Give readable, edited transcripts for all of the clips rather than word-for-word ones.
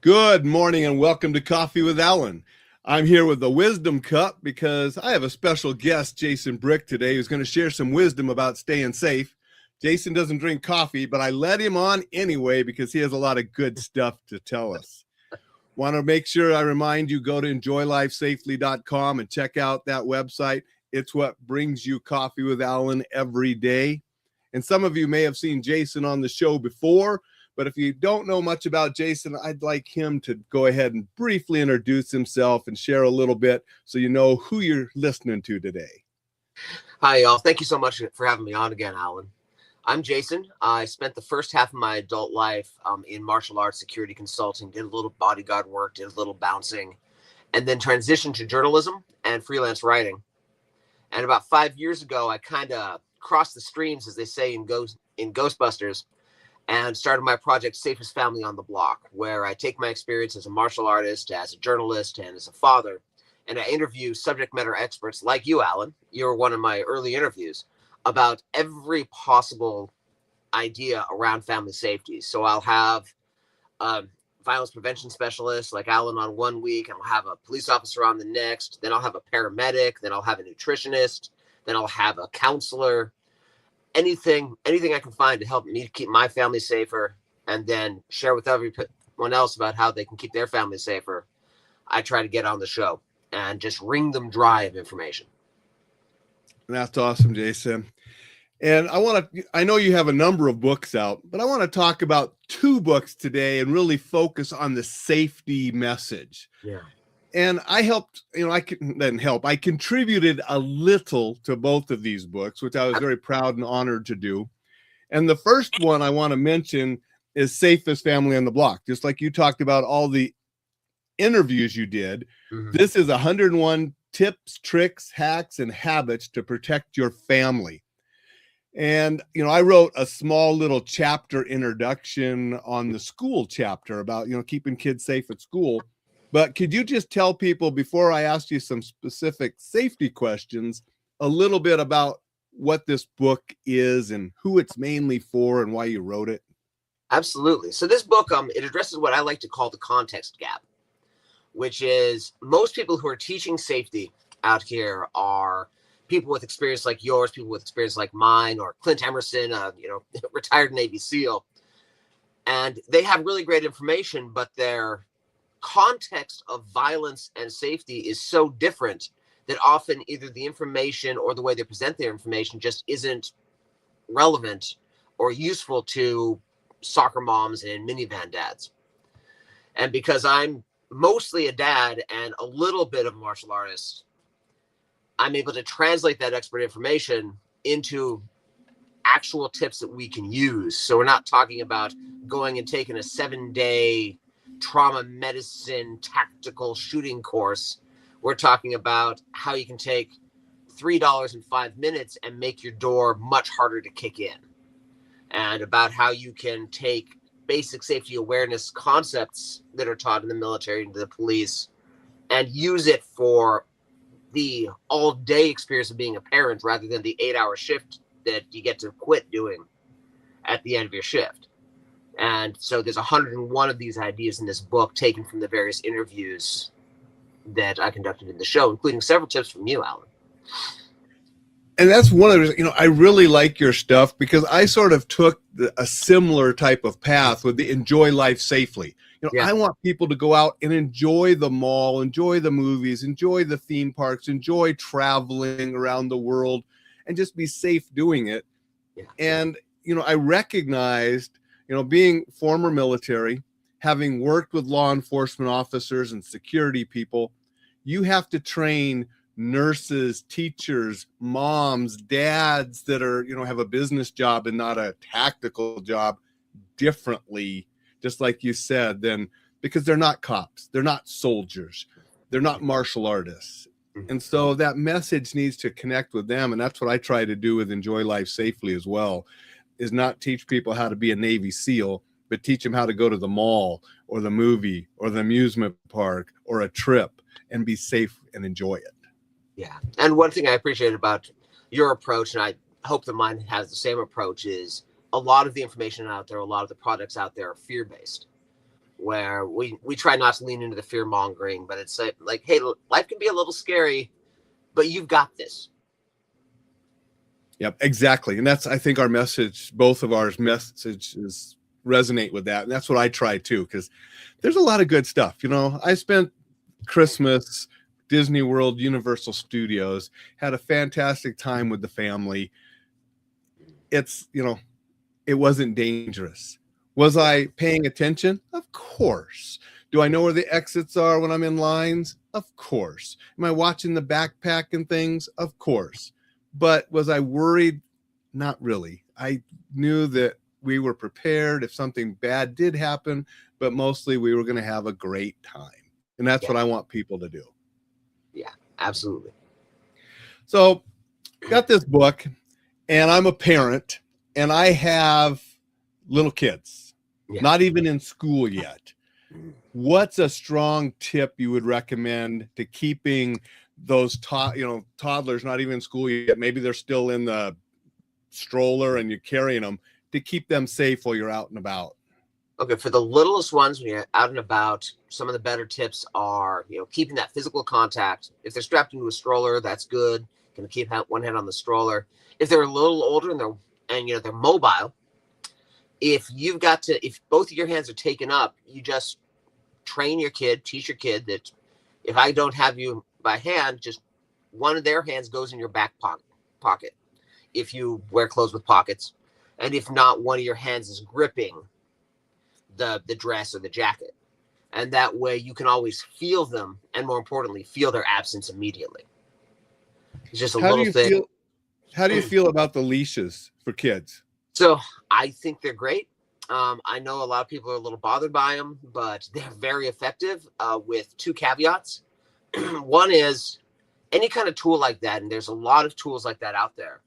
Good morning and welcome to Coffee with Alain. I'm here with the Wisdom Cup because I have a special guest, Jason Brick, today, who's going to share some wisdom about staying safe. Jason doesn't drink coffee, but I let him on anyway because he has a lot of good stuff to tell us. Want to make sure I remind you, go to enjoylifesafely.com and check out that website. It's what brings you Coffee with Alain every day. And some of you may have seen Jason on the show before, but if you don't know much about Jason, I'd like him to go ahead and briefly introduce himself and share a little bit so you know who you're listening to today. Hi, y'all. Thank you so much for having me on again, Alan. I'm Jason. I spent the first half of my adult life in martial arts security consulting, did a little bodyguard work, did a little bouncing, and then transitioned to journalism and freelance writing. And about 5 years ago, I kind of crossed the streams, as they say in Ghostbusters, and started my project Safest Family on the Block, where I take my experience as a martial artist, as a journalist, and as a father, and I interview subject matter experts like you, Alan. You were one of my early interviews about every possible idea around family safety. So I'll have a violence prevention specialist like Alan on 1 week, and I'll have a police officer on the next. Then I'll have a paramedic. Then I'll have a nutritionist. Then I'll have a counselor. Anything I can find to help me keep my family safer, and then share with everyone else about how they can keep their family safer. I try to get on the show and just wring them dry of information. That's awesome, Jason. And I know you have a number of books out, but I want to talk about 2 books today and really focus on the safety message. Yeah. And I helped, I contributed a little to both of these books, which I was very proud and honored to do. And the first one I want to mention is Safest Family on the Block. Just like you talked about all the interviews you did, This is 101 tips, tricks, hacks, and habits to protect your family. And, I wrote a small little chapter introduction on the school chapter about, keeping kids safe at school. But could you just tell people, before I ask you some specific safety questions, a little bit about what this book is and who it's mainly for and why you wrote it? Absolutely. So this book, it addresses what I like to call the context gap, which is most people who are teaching safety out here are people with experience like yours, people with experience like mine, or Clint Emerson, retired Navy SEAL. And they have really great information, but their context of violence and safety is so different that often either the information or the way they present their information just isn't relevant or useful to soccer moms and minivan dads. And because I'm mostly a dad and a little bit of a martial artist, I'm able to translate that expert information into actual tips that we can use. So we're not talking about going and taking a 7-day trauma medicine tactical shooting course. We're talking about how you can take $3 in 5 minutes and make your door much harder to kick in, and about how you can take basic safety awareness concepts that are taught in the military and the police and use it for the all-day experience of being a parent rather than the 8-hour shift that you get to quit doing at the end of your shift. And so there's 101 of these ideas in this book taken from the various interviews that I conducted in the show, including several tips from you, Alan. And that's one of the, I really like your stuff because I sort of took a similar type of path with the Enjoy Life Safely. I want people to go out and enjoy the mall, enjoy the movies, enjoy the theme parks, enjoy traveling around the world, and just be safe doing it. Yeah. And, I recognized, being former military, having worked with law enforcement officers and security people, you have to train nurses, teachers, moms, dads that are, have a business job and not a tactical job differently, just like you said, then because they're not cops, they're not soldiers, they're not martial artists. And so that message needs to connect with them. And that's what I try to do with Enjoy Life Safely as well, is not teach people how to be a Navy SEAL, but teach them how to go to the mall or the movie or the amusement park or a trip and be safe and enjoy it. Yeah. And one thing I appreciate about your approach, and I hope that mine has the same approach, is a lot of the information out there, a lot of the products out there are fear-based, where we try not to lean into the fear mongering, but it's like, hey, life can be a little scary, but you've got this. Yep, exactly. And that's, I think, our message, both of our messages resonate with that. And that's what I try too, because there's a lot of good stuff. You know, I spent Christmas, Disney World, Universal Studios, had a fantastic time with the family. It's, you know, it wasn't dangerous. Was I paying attention? Of course. Do I know where the exits are when I'm in lines? Of course. Am I watching the backpack and things? Of course. But was I worried? Not really. I knew that we were prepared if something bad did happen, but mostly we were going to have a great time. And that's what I want people to do. Yeah, absolutely. So, got this book, and I'm a parent, and I have little kids, not even in school yet. What's a strong tip you would recommend to keeping those toddlers, not even in school yet, maybe they're still in the stroller and you're carrying them, to keep them safe while you're out and about? Okay, for the littlest ones, when you're out and about, some of the better tips are, keeping that physical contact. If they're strapped into a stroller, that's good. Going to keep one hand on the stroller. If they're a little older and they're mobile, if both of your hands are taken up, you just teach your kid that if I don't have you by hand, just one of their hands goes in your back pocket. If you wear clothes with pockets, and if not, one of your hands is gripping the dress or the jacket, and that way you can always feel them, and more importantly, feel their absence immediately. It's just a little thing. How do you feel about the leashes for kids? So I think they're great. I know a lot of people are a little bothered by them, but they're very effective with two caveats. One is any kind of tool like that, and there's a lot of tools like that out there.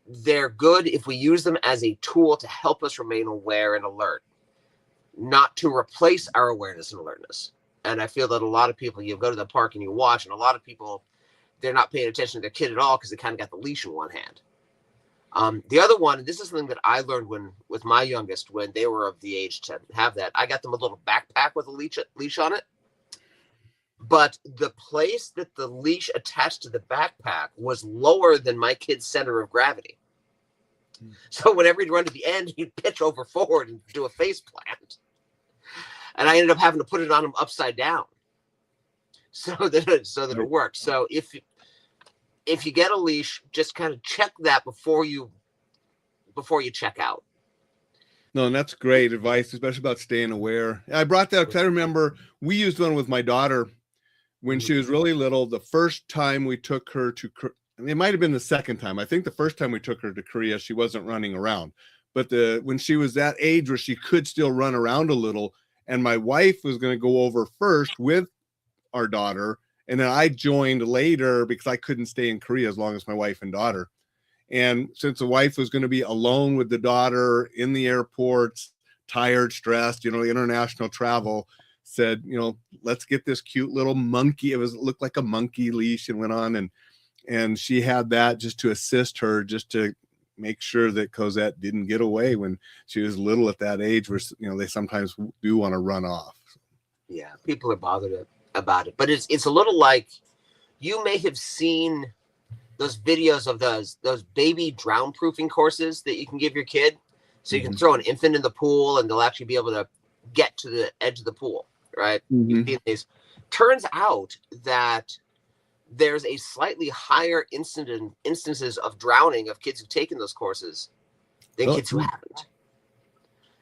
They're good if we use them as a tool to help us remain aware and alert, not to replace our awareness and alertness. And I feel that a lot of people, you go to the park and you watch, and a lot of people, they're not paying attention to their kid at all because they kind of got the leash in one hand. The other one, and this is something that I learned with my youngest, when they were of the age to have that, I got them a little backpack with a leash on it. But the place that the leash attached to the backpack was lower than my kid's center of gravity. So whenever he'd run to the end, he'd pitch over forward and do a face plant. And I ended up having to put it on him upside down so that it worked. So if you get a leash, just kind of check that before you check out. No, and that's great advice, especially about staying aware. I brought that because I remember we used one with my daughter when she was really little. The first time we took her to, it might have been the second time. I think the first time we took her to Korea, she wasn't running around. But when she was that age where she could still run around a little, and my wife was going to go over first with our daughter, and then I joined later because I couldn't stay in Korea as long as my wife and daughter. And since the wife was going to be alone with the daughter in the airports, tired, stressed, international travel, said, let's get this cute little monkey. It looked like a monkey leash, and went on. And she had that just to assist her, just to make sure that Cosette didn't get away when she was little at that age where, they sometimes do want to run off. Yeah, people are bothered about it, but it's a little like, you may have seen those videos of those baby drown proofing courses that you can give your kid. So you can throw an infant in the pool and they'll actually be able to get to the edge of the pool, right? Turns out that there's a slightly higher instances of drowning of kids who've taken those courses than kids who haven't.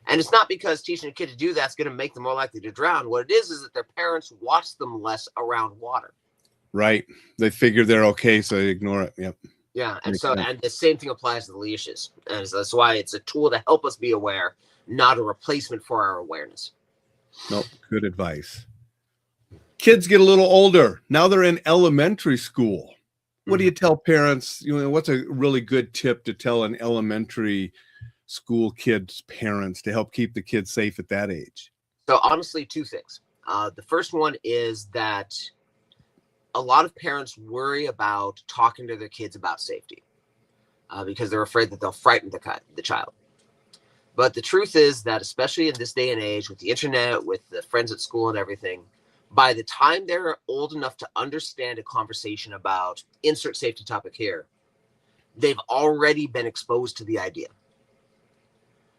And it's not because teaching a kid to do that's going to make them more likely to drown. What it is that their parents watch them less around water. Right. They figure they're okay, so they ignore it. Yep. Yeah. And and the same thing applies to the leashes. And so that's why it's a tool to help us be aware, not a replacement for our awareness. Nope. Good advice. Kids get a little older. Now they're in elementary school. What do you tell parents? What's a really good tip to tell an elementary school kids' parents to help keep the kids safe at that age? So honestly, two things. The first one is that a lot of parents worry about talking to their kids about safety because they're afraid that they'll frighten the child. But the truth is that, especially in this day and age, with the internet, with the friends at school and everything, by the time they're old enough to understand a conversation about insert safety topic here, they've already been exposed to the idea.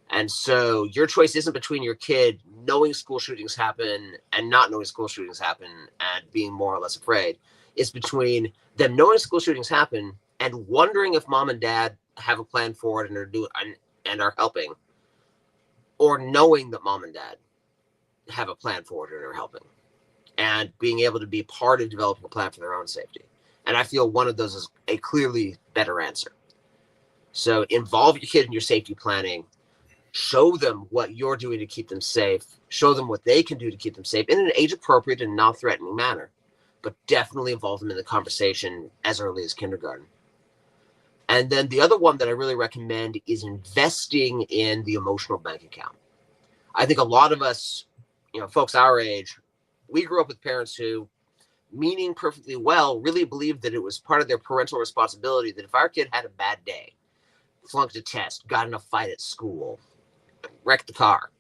And so your choice isn't between your kid knowing school shootings happen and not knowing school shootings happen and being more or less afraid. It's between them knowing school shootings happen and wondering if mom and dad have a plan for it and are helping, or knowing that mom and dad have a plan for it and are helping, and being able to be part of developing a plan for their own safety. And I feel one of those is a clearly better answer. So involve your kid in your safety planning. Show them what you're doing to keep them safe. Show them what they can do to keep them safe in an age-appropriate and non-threatening manner. But definitely involve them in the conversation as early as kindergarten. And then the other one that I really recommend is investing in the emotional bank account. I think a lot of us, folks our age, we grew up with parents who, meaning perfectly well, really believed that it was part of their parental responsibility that if our kid had a bad day, flunked a test, got in a fight at school, wrecked the car,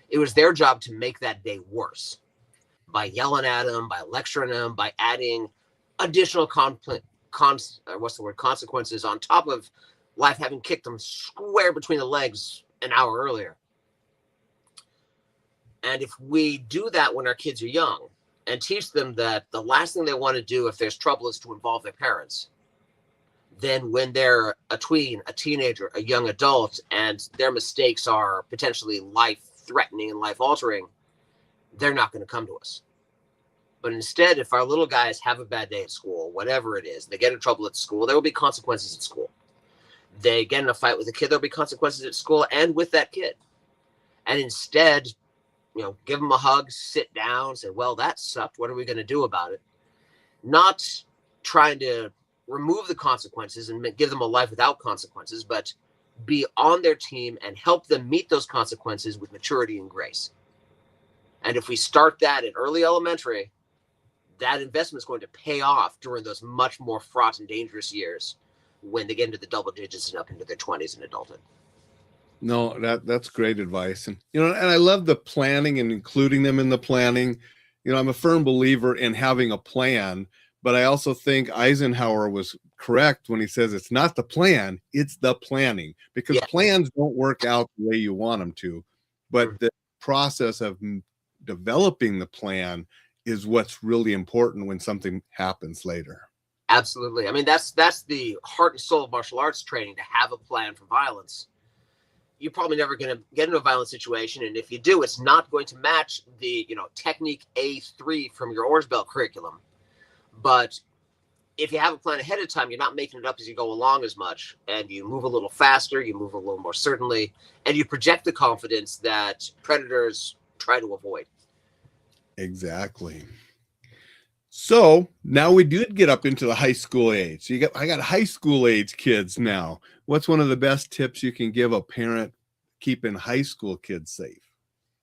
it was their job to make that day worse by yelling at them, by lecturing them, by adding additional consequences on top of life having kicked them square between the legs an hour earlier. And if we do that when our kids are young and teach them that the last thing they want to do if there's trouble is to involve their parents, then when they're a tween, a teenager, a young adult, and their mistakes are potentially life-threatening and life-altering, they're not going to come to us. But instead, if our little guys have a bad day at school, whatever it is, they get in trouble at school, there will be consequences at school. They get in a fight with a kid, there'll be consequences at school and with that kid. And instead, give them a hug, sit down, say, well, that sucked. What are we going to do about it? Not trying to remove the consequences and give them a life without consequences, but be on their team and help them meet those consequences with maturity and grace. And if we start that in early elementary, that investment is going to pay off during those much more fraught and dangerous years when they get into the double digits and up into their 20s and adulthood. No, that's great advice. And, and I love the planning and including them in the planning. I'm a firm believer in having a plan, but I also think Eisenhower was correct when he says it's not the plan, it's the planning, because plans don't work out the way you want them to, but the process of developing the plan is what's really important when something happens later. Absolutely. I mean, that's the heart and soul of martial arts training, to have a plan for violence. You're probably never going to get into a violent situation, and if you do, it's not going to match the technique A3 from your Orange Belt curriculum. But if you have a plan ahead of time, you're not making it up as you go along as much, and you move a little faster, you move a little more certainly, and you project the confidence that predators try to avoid. Exactly. So now we did get up into the high school age. I got high school age kids now. What's one of the best tips you can give a parent keeping high school kids safe?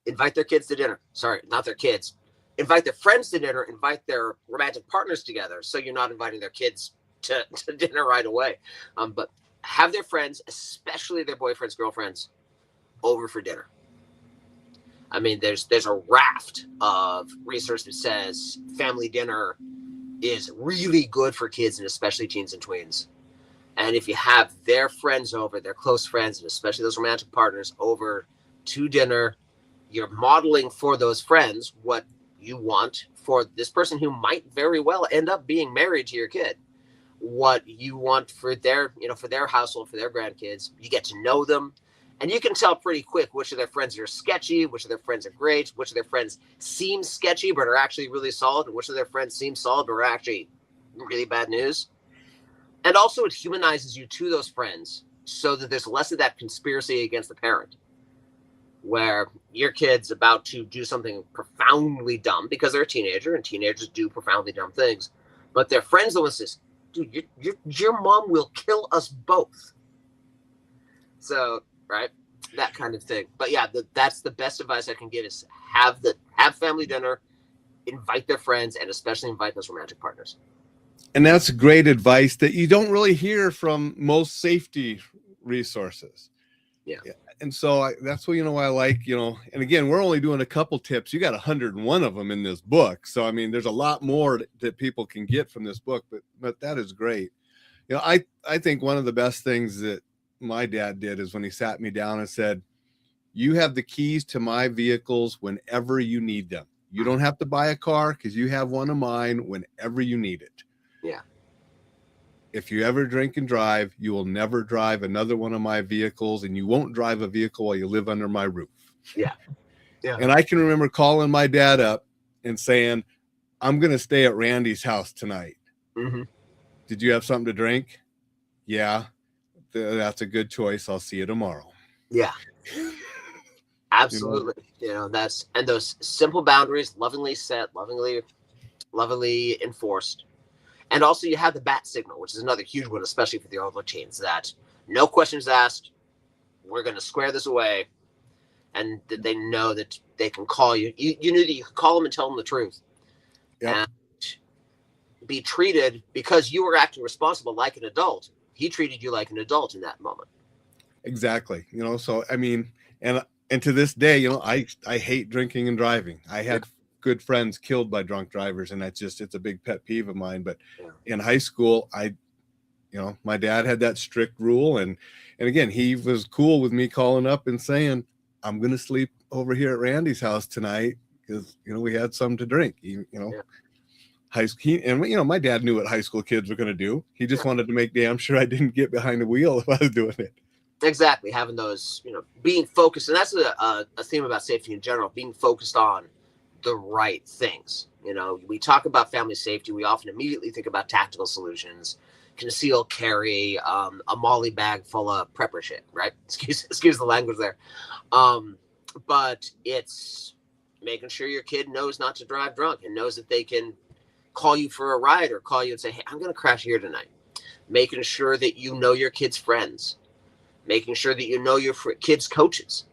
Invite their kids to dinner. Sorry, not their kids. Invite their friends to dinner. Invite their romantic partners together. So you're not inviting their kids to dinner right away. But have their friends, especially their boyfriends, girlfriends, over for dinner. I mean, there's a raft of research that says family dinner is really good for kids, and especially teens and tweens. And if you have their friends over, their close friends, and especially those romantic partners over to dinner, you're modeling for those friends what you want for this person who might very well end up being married to your kid. What you want for their, for their household, for their grandkids. You get to know them. And you can tell pretty quick which of their friends are sketchy, which of their friends are great, which of their friends seem sketchy but are actually really solid, and which of their friends seem solid but are actually really bad news. And also it humanizes you to those friends so that there's less of that conspiracy against the parent, where your kid's about to do something profoundly dumb because they're a teenager, and teenagers do profoundly dumb things. But their friends, the one says, dude, your mom will kill us both. So, right, that kind of thing. But yeah, that's the best advice I can give is have family dinner, invite their friends, and especially invite those romantic partners. And that's great advice that you don't really hear from most safety resources. Yeah. And so that's what, why I like, and again, we're only doing a couple tips. You got 101 of them in this book. So, I mean, there's a lot more that people can get from this book, but that is great. I think one of the best things that my dad did is when he sat me down and said, you have the keys to my vehicles whenever you need them. You don't have to buy a car because you have one of mine whenever you need it. Yeah. If you ever drink and drive, you will never drive another one of my vehicles, and you won't drive a vehicle while you live under my roof. Yeah. Yeah. And I can remember calling my dad up and saying, I'm going to stay at Randy's house tonight. Mm-hmm. Did you have something to drink? Yeah, that's a good choice. I'll see you tomorrow. Yeah. Absolutely. And those simple boundaries, lovingly set, lovingly enforced. And also you have the bat signal, which is another huge one, especially for the older teens, that no questions asked. We're going to square this away. And that they know that they can call you. You knew that you could call them and tell them the truth. Yep. And be treated, because you were acting responsible like an adult. He treated you like an adult in that moment. Exactly. So, I mean, and to this day, I hate drinking and driving. I had good friends killed by drunk drivers, and it's a big pet peeve of mine. But in high school, my dad had that strict rule. And again, he was cool with me calling up and saying, I'm going to sleep over here at Randy's house tonight because, we had some to drink, high school. And, my dad knew what high school kids were going to do. He just wanted to make damn sure I didn't get behind the wheel if I was doing it. Exactly. Having those, being focused. And that's a theme about safety in general, being focused on the right things. We talk about family safety. We often immediately think about tactical solutions, conceal carry, a molly bag full of prepper shit, right? Excuse the language there. But it's making sure your kid knows not to drive drunk and knows that they can call you for a ride or call you and say, hey, I'm going to crash here tonight. Making sure that you know your kids' friends, making sure that you know your kids' coaches.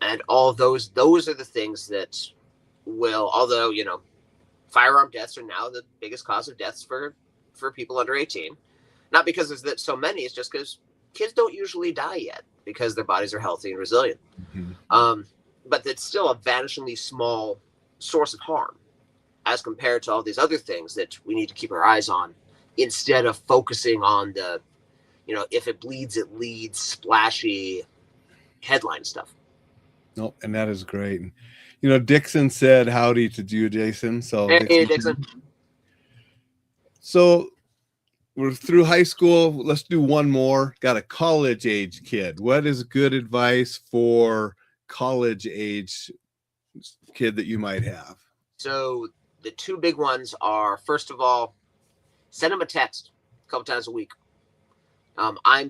And all those are the things that will, although, firearm deaths are now the biggest cause of deaths for people under 18. Not because there's so many, it's just because kids don't usually die yet because their bodies are healthy and resilient. Mm-hmm. But it's still a vanishingly small source of harm as compared to all these other things that we need to keep our eyes on instead of focusing on the, if it bleeds, it leads, splashy headline stuff. No, and that is great. Dixon said howdy to you, Jason. So, hey, Dixon. So we're through high school. Let's do one more. Got a college age kid. What is good advice for college age kid that you might have? So the two big ones are, first of all, send them a text a couple times a week.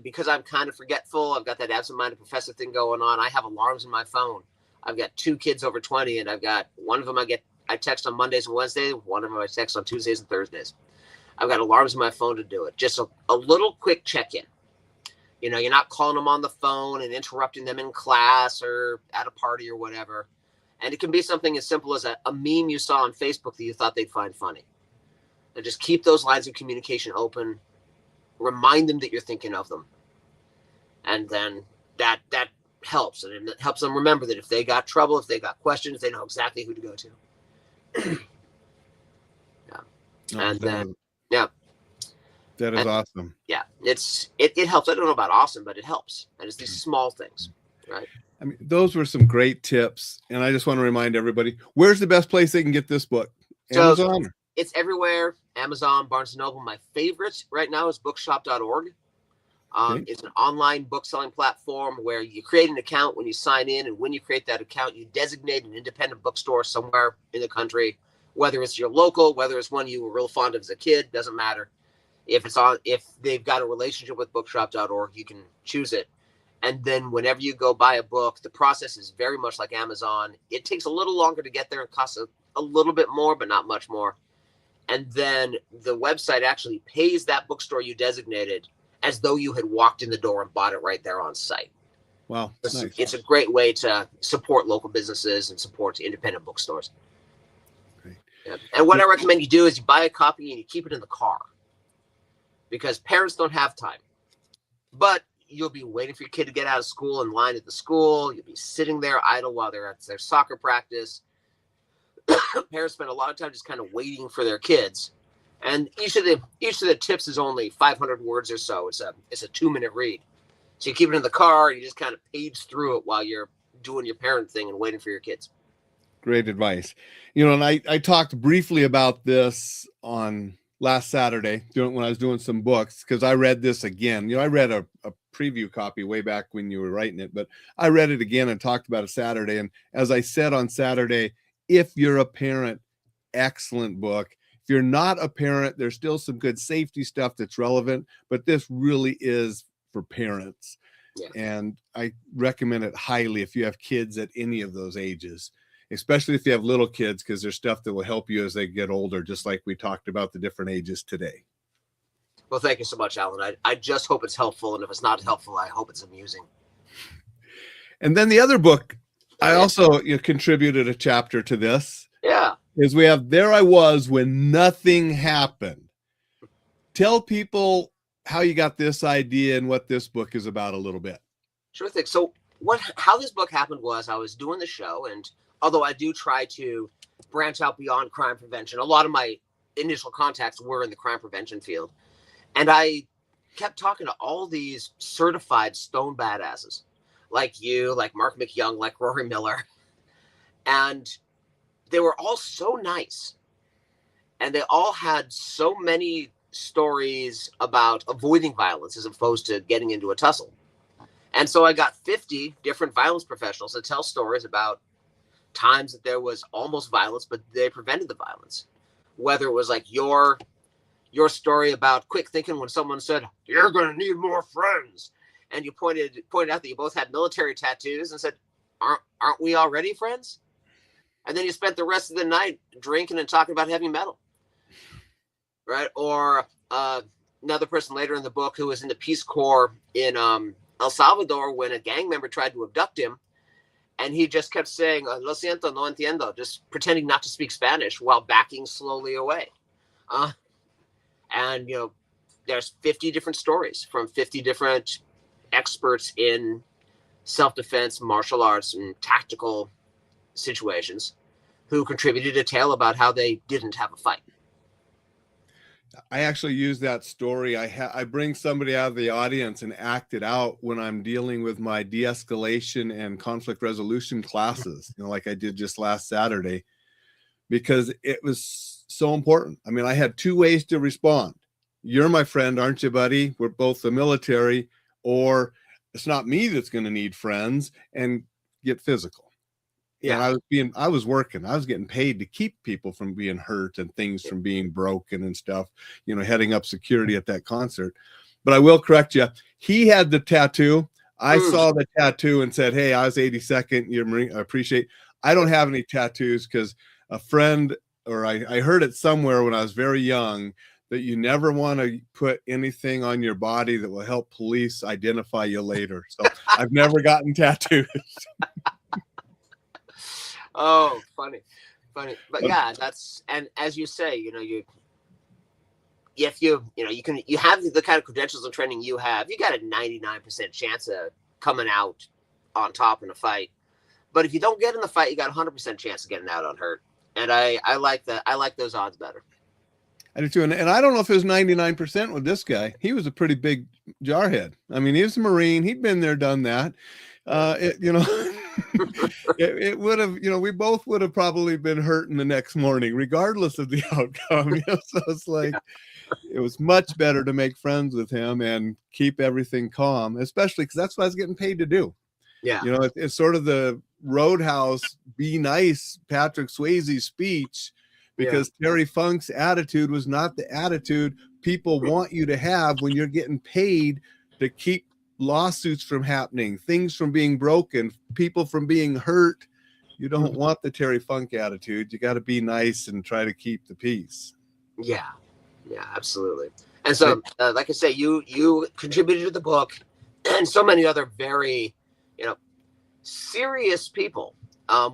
Because I'm kind of forgetful. I've got that absent-minded professor thing going on. I have alarms in my phone. I've got 2 kids over 20, and I've got one of them I text on Mondays and Wednesdays. One of them I text on Tuesdays and Thursdays. I've got alarms in my phone to do it. Just a little quick check-in. You're not calling them on the phone and interrupting them in class or at a party or whatever. And it can be something as simple as a meme you saw on Facebook that you thought they'd find funny. And just keep those lines of communication open. Remind them that you're thinking of them. And then that helps. And it helps them remember that if they got trouble, if they got questions, they know exactly who to go to. Yeah. And then, yeah. That is awesome. Yeah. It helps. I don't know about awesome, but it helps. And it's these small things, right? I mean, those were some great tips. And I just want to remind everybody, where's the best place they can get this book? Amazon? So it's everywhere. Amazon, Barnes & Noble. My favorite right now is bookshop.org. It's an online book selling platform where you create an account when you sign in, and when you create that account, you designate an independent bookstore somewhere in the country, whether it's your local, whether it's one you were real fond of as a kid, doesn't matter. If they've got a relationship with bookshop.org, you can choose it. And then whenever you go buy a book, the process is very much like Amazon. It takes a little longer to get there. It costs a little bit more, but not much more. And then the website actually pays that bookstore you designated as though you had walked in the door and bought it right there on site. Wow. It's a great way to support local businesses and support independent bookstores. Great. Yeah. And what I recommend you do is you buy a copy and you keep it in the car, because parents don't have time. But you'll be waiting for your kid to get out of school in line at the school. You'll be sitting there idle while they're at their soccer practice. Parents spend a lot of time just kind of waiting for their kids. And each of the tips is only 500 words or so. It's a 2-minute read. So you keep it in the car and you just kind of page through it while you're doing your parent thing and waiting for your kids. Great advice. And I talked briefly about this on last Saturday when I was doing some books, because I read this again. I read a preview copy way back when you were writing it, but I read it again and talked about it Saturday. And as I said on Saturday, if you're a parent, excellent book. If you're not a parent, there's still some good safety stuff that's relevant, but this really is for parents. Yeah. And I recommend it highly if you have kids at any of those ages, especially if you have little kids, because there's stuff that will help you as they get older, just like we talked about the different ages today. Well, thank you so much, Alan. I just hope it's helpful. And if it's not helpful, I hope it's amusing. And then the other book, I also contributed a chapter to this. Yeah. Is we have There I Was When Nothing Happened. Tell people how you got this idea and what this book is about a little bit. Sure thing. So how this book happened was I was doing the show, and although I do try to branch out beyond crime prevention, a lot of my initial contacts were in the crime prevention field. And I kept talking to all these certified stone badasses, like you, like Mark McYoung, like Rory Miller. And they were all so nice. And they all had so many stories about avoiding violence as opposed to getting into a tussle. And so I got 50 different violence professionals to tell stories about times that there was almost violence, but they prevented the violence. Whether it was like your story about quick thinking when someone said, "You're going to need more friends." And you pointed out that you both had military tattoos and said, aren't we already friends? And then you spent the rest of the night drinking and talking about heavy metal. Right? Or another person later in the book who was in the Peace Corps in El Salvador when a gang member tried to abduct him. And he just kept saying, "Lo siento, no entiendo," just pretending not to speak Spanish while backing slowly away. And, there's 50 different stories from 50 different experts in self-defense, martial arts, and tactical situations who contributed a tale about how they didn't have a fight. I actually use that story. I bring somebody out of the audience and act it out when I'm dealing with my de-escalation and conflict resolution classes, like I did just last Saturday, because it was so important. I mean, I had 2 ways to respond. You're my friend, aren't you, buddy? We're both the military. Or it's not me that's going to need friends, and get physical. Yeah. And I was working. I was getting paid to keep people from being hurt and things from being broken and stuff, heading up security at that concert. But I will correct you. He had the tattoo. I saw the tattoo and said, "Hey, I was 82nd. You're Marine. I appreciate." I don't have any tattoos because a friend, or I heard it somewhere when I was very young, that you never want to put anything on your body that will help police identify you later. So I've never gotten tattoos. Oh, funny. But yeah, and as you say, you have the kind of credentials and training you have, you got a 99% chance of coming out on top in a fight. But if you don't get in the fight, you got a 100% chance of getting out unhurt. And I like that. I like those odds better. I do too. And I don't know if it was 99% with this guy. He was a pretty big jarhead. I mean, he was a Marine. He'd been there, done that. It would have, we both would have probably been hurting the next morning, regardless of the outcome. So it's like, it was much better to make friends with him and keep everything calm, especially because that's what I was getting paid to do. Yeah. It's sort of the Roadhouse, be nice, Patrick Swayze speech, because Terry Funk's attitude was not the attitude people want you to have when you're getting paid to keep lawsuits from happening, things from being broken, people from being hurt. You don't want the Terry Funk attitude. You got to be nice and try to keep the peace. Yeah, absolutely. And so, like I say, you contributed to the book, and so many other very, serious people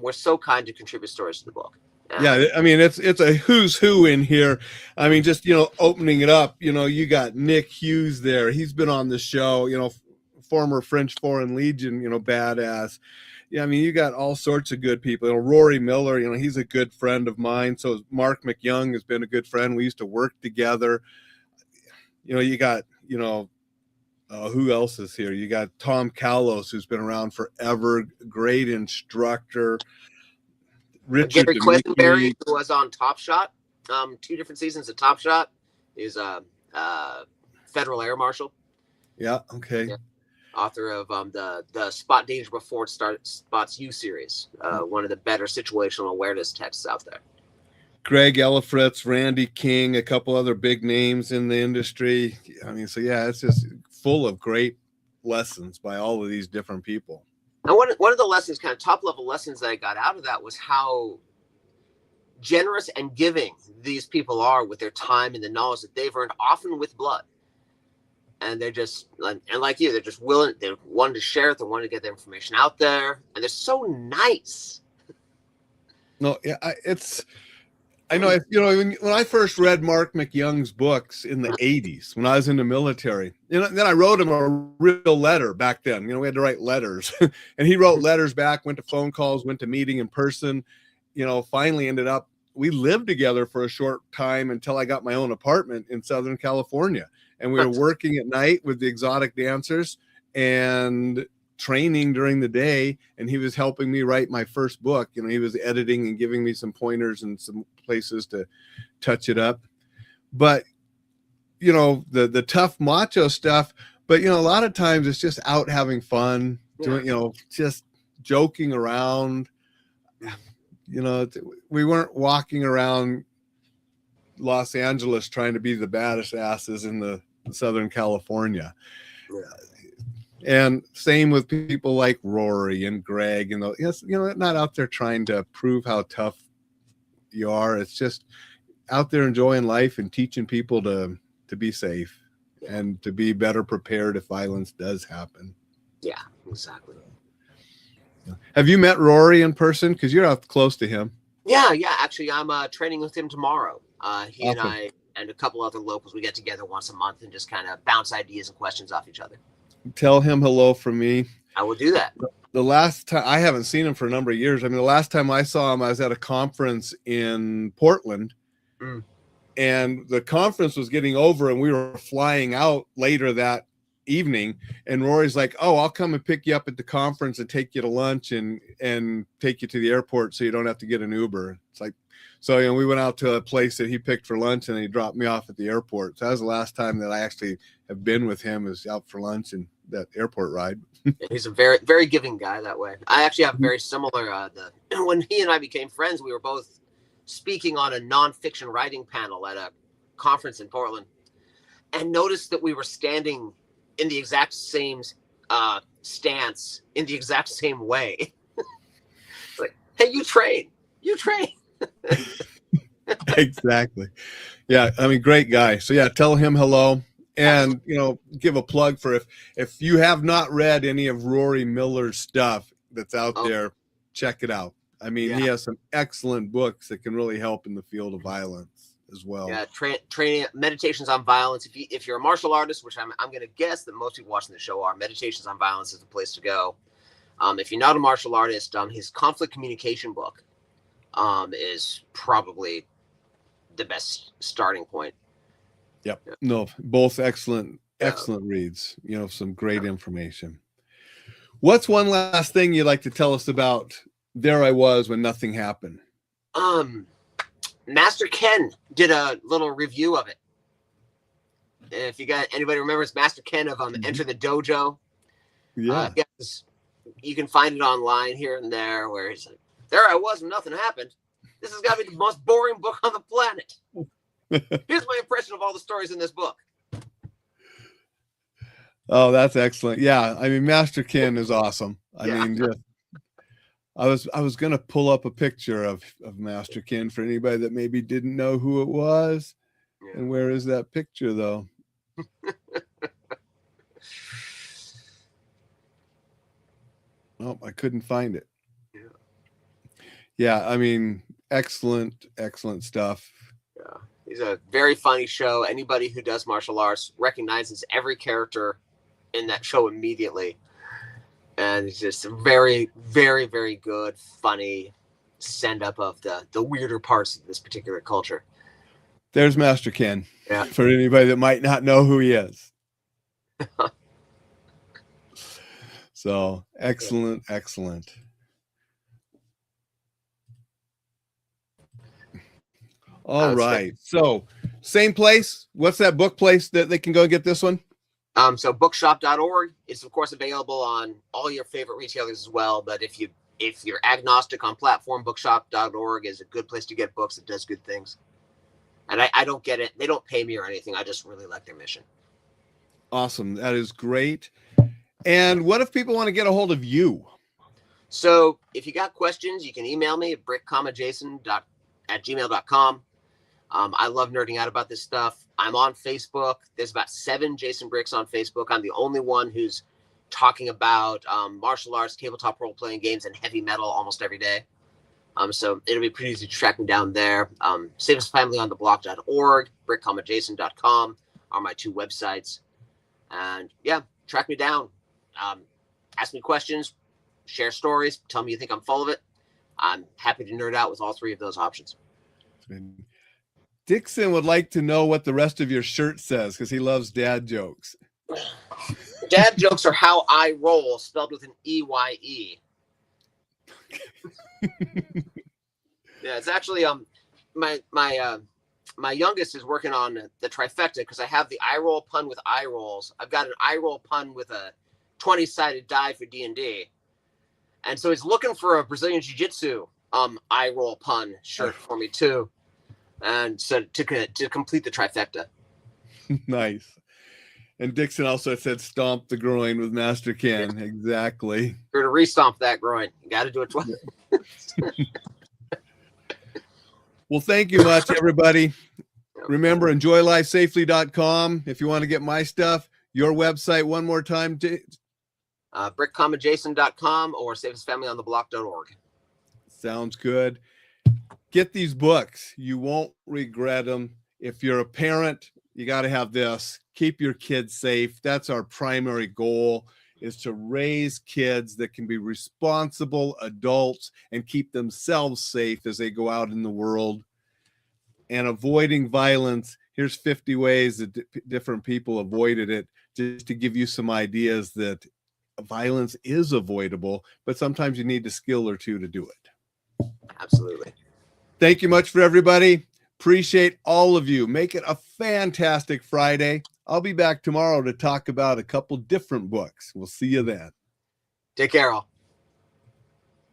were so kind to contribute stories to the book. Yeah, I mean, it's a who's who in here. I mean, just, opening it up, you got Nick Hughes there. He's been on the show, former French Foreign Legion, badass. Yeah, I mean, you got all sorts of good people. Rory Miller, he's a good friend of mine. So Mark McYoung has been a good friend. We used to work together. You got, who else is here? You got Tom Callos, who's been around forever. Great instructor. Richard Gary Quisenberry, Demicky. who was on Top Shot, 2 different seasons of Top Shot, is a federal air marshal. Yeah. Okay. Yeah. Author of the Spot Danger Before It Spots You series, one of the better situational awareness texts out there. Greg Ellifritz, Randy King, a couple other big names in the industry. I mean, so yeah, it's just full of great lessons by all of these different people. And one of the lessons, kind of top level lessons that I got out of that was how generous and giving these people are with their time and the knowledge that they've earned, often with blood. And they're just, and like you, they're just willing, they're wanting to share it, they want to get the information out there, and they're so nice. No, yeah, I know, when I first read Mark McYoung's books in the 80s, when I was in the military, then I wrote him a real letter back then. We had to write letters, and he wrote letters back, went to phone calls, went to meeting in person, finally ended up, we lived together for a short time until I got my own apartment in Southern California. And we were working at night with the exotic dancers and training during the day. And he was helping me write my first book. He was editing and giving me some pointers and some places to touch it up. But, the tough macho stuff, but, a lot of times it's just out having fun, doing, just joking around. We weren't walking around Los Angeles trying to be the baddest asses in the Southern California. Yeah. And same with people like Rory and Greg and not out there trying to prove how tough you are. It's just out there enjoying life and teaching people to be safe and to be better prepared if violence does happen. Yeah, exactly. Have you met Rory in person? Because you're out close to him. Yeah. Actually, I'm training with him tomorrow. He Awesome. and I and a couple other locals, we get together once a month and just kind of bounce ideas and questions off each other. Tell him hello from me. I will do that. The last time, I haven't seen him for a number of years. I mean, the last time I saw him, I was at a conference in Portland. And the conference was getting over and we were flying out later that evening, and Rory's like, "Oh, I'll come and pick you up at the conference and take you to lunch and take you to the airport so you don't have to get an Uber." It's like, so we went out to a place that he picked for lunch and he dropped me off at the airport. So that was the last time that I actually have been with him, is out for lunch and that airport ride. He's a very, very giving guy that way. I actually have very similar. When he and I became friends, we were both speaking on a nonfiction writing panel at a conference in Portland, and noticed that we were standing in the exact same stance, in the exact same way. Like, hey, you train. Exactly. Yeah, I mean, great guy. So yeah, tell him hello, and give a plug for if you have not read any of Rory Miller's stuff that's out there, check it out. I mean, he has some excellent books that can really help in the field of violence as well. Yeah, training, Meditations on Violence. If you're a martial artist, which I'm going to guess that most people watching the show are, Meditations on Violence is the place to go. If you're not a martial artist, his conflict communication book is probably the best starting point. Yep. Yeah. No, both excellent reads. Some great information. What's one last thing you'd like to tell us about There I Was When Nothing Happened? Master Ken did a little review of it. If you got anybody remembers Master Ken of Enter the Dojo, you can find it online here and there, where he's like, "There I was when nothing happened. This has got to be the most boring book on the planet. Here's my impression of all the stories in this book." Oh, that's excellent. Yeah, I mean, Master Ken is awesome. I mean, I was gonna pull up a picture of Master Ken for anybody that maybe didn't know who it was. Yeah. And where is that picture though? Oh, I couldn't find it. Yeah, I mean, excellent stuff. Yeah, he's a very funny show. Anybody who does martial arts recognizes every character in that show immediately. And it's just a very, very, very good, funny send up of the weirder parts of this particular culture. There's Master Ken. Yeah. For anybody that might not know who he is. So excellent, excellent. All right. So same place. What's that book place that they can go get this one? So bookshop.org is of course available on all your favorite retailers as well. But if you're agnostic on platform, bookshop.org is a good place to get books that does good things. And I don't get it. They don't pay me or anything. I just really like their mission. Awesome. That is great. And what if people want to get a hold of you? So if you got questions, you can email me at brick.jason@gmail.com. I love nerding out about this stuff. I'm on Facebook. There's about 7 Jason Bricks on Facebook. I'm the only one who's talking about martial arts, tabletop role-playing games, and heavy metal almost every day. So it'll be pretty easy to track me down there. SafestFamilyOnTheBlock.org, brick.jason.com are my 2 websites. And yeah, track me down. Ask me questions, share stories, tell me you think I'm full of it. I'm happy to nerd out with all 3 of those options. Dixon would like to know what the rest of your shirt says because he loves dad jokes. Dad jokes are how I roll, spelled with an E-Y-E. Yeah, it's actually my youngest is working on the trifecta because I have the eye roll pun with eye rolls. I've got an eye roll pun with a 20-sided die for D&D. And so he's looking for a Brazilian Jiu-Jitsu eye roll pun shirt for me too. And so to complete the trifecta. Nice. And Dixon also said stomp the groin with Master Ken. Yeah. Exactly. You're to re-stomp that groin. You got to do it twice. Well, thank you much, everybody. Remember, enjoylifesafely.com. If you want to get my stuff, your website one more time. brick.jason.com or safestfamilyontheblock.org. Sounds good. Get these books. You won't regret them. If you're a parent, you got to have this. Keep your kids safe. That's our primary goal, is to raise kids that can be responsible adults and keep themselves safe as they go out in the world. And avoiding violence, here's 50 ways that different people avoided it, just to give you some ideas that violence is avoidable, but sometimes you need a skill or 2 to do it. Absolutely. Thank you much for everybody. Appreciate all of you. Make it a fantastic Friday. I'll be back tomorrow to talk about a couple different books. We'll see you then. Take care, all.